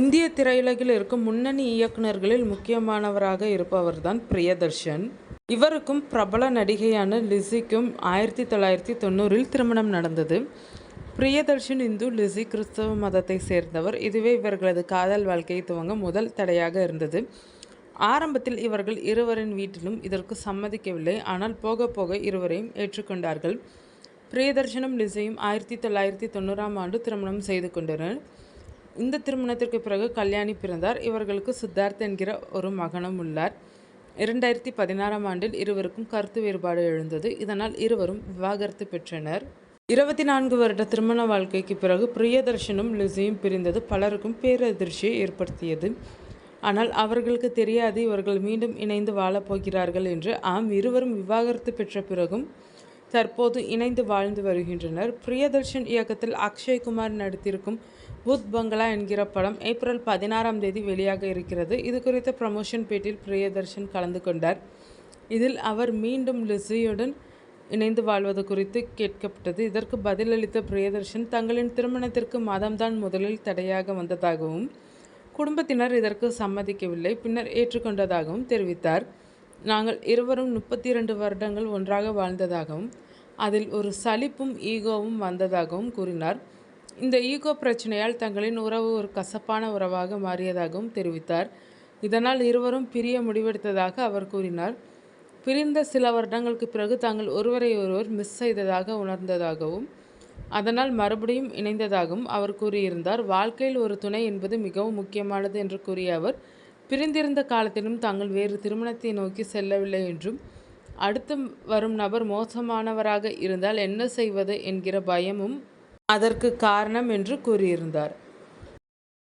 இந்திய திரையுலகில் இருக்கும் முன்னணி இயக்குனர்களில் முக்கியமானவராக இருப்பவர்தான் பிரியதர்ஷன். இவருக்கும் பிரபல நடிகையான லிஸிக்கும் 1990 திருமணம் நடந்தது. பிரியதர்ஷன் இந்து, லிஸி கிறிஸ்தவ மதத்தை சேர்ந்தவர். இதுவே இவர்களது காதல் வாழ்க்கையை துவங்க முதல் தடையாக இருந்தது. ஆரம்பத்தில் இவர்கள் இருவரின் வீட்டிலும் இதற்கு சம்மதிக்கவில்லை. ஆனால் போக போக இருவரையும் ஏற்றுக்கொண்டார்கள். பிரியதர்ஷனும் லிஸியும் 1990 திருமணம் செய்து கொண்டனர். இந்த திருமணத்திற்கு பிறகு கல்யாணி பிறந்தார். இவர்களுக்கு சித்தார்த் என்கிற ஒரு மகனும் உள்ளார். 2016 இருவருக்கும் கருத்து வேறுபாடு எழுந்தது. இதனால் இருவரும் விவாகரத்து பெற்றனர். 24 வருட திருமண வாழ்க்கைக்கு பிறகு பிரியதர்ஷனும் லிஸியும் பிரிந்தது பலருக்கும் பேரதிர்ச்சியை ஏற்படுத்தியது. ஆனால் அவர்களுக்கு தெரியாது இவர்கள் மீண்டும் இணைந்து வாழப்போகிறார்கள் என்று. இருவரும் விவாகரத்து பெற்ற பிறகும் தற்போது இணைந்து வாழ்ந்து வருகின்றனர். பிரியதர்ஷன் இயக்கத்தில் அக்ஷய்குமார் நடித்திருக்கும் பூத் பங்களா என்கிற படம் ஏப்ரல் 16 வெளியாக இருக்கிறது. இது குறித்த ப்ரமோஷன் பேட்டியில் பிரியதர்ஷன் கலந்து கொண்டார். இதில் அவர் மீண்டும் லிஸியுடன் இணைந்து வாழ்வது குறித்து கேட்கப்பட்டது. இதற்கு பதிலளித்த பிரியதர்ஷன் தங்களின் திருமணத்திற்கு மதம்தான் முதலில் தடையாக வந்ததாகவும் குடும்பத்தினர் இதற்கு சம்மதிக்கவில்லை, பின்னர் ஏற்றுக்கொண்டதாகவும் தெரிவித்தார். நாங்கள் இருவரும் 32 வருடங்கள் ஒன்றாக வாழ்ந்ததாகவும் அதில் ஒரு சலிப்பும் ஈகோவும் வந்ததாகவும் கூறினார். இந்த ஈகோ பிரச்சனையால் தங்களின் உறவு ஒரு கசப்பான உறவாக மாறியதாகவும் தெரிவித்தார். இதனால் இருவரும் பிரிய முடிவெடுத்ததாக அவர் கூறினார். பிரிந்த சில வருடங்களுக்கு பிறகு தாங்கள் ஒருவரை ஒருவர் மிஸ் செய்ததாக உணர்ந்ததாகவும் அதனால் மறுபடியும் இணைந்ததாகவும் அவர் கூறியிருந்தார். வாழ்க்கையில் ஒரு துணை என்பது மிகவும் முக்கியமானது என்று கூறிய அவர், பிரிந்திருந்த காலத்திலும் தாங்கள் வேறு திருமணத்தை நோக்கி செல்லவில்லை என்றும் அடுத்து வரும் நபர் மோசமானவராக இருந்தால் என்ன செய்வது என்கிற பயமும் அதற்கு காரணம் என்று கூறியிருந்தார்.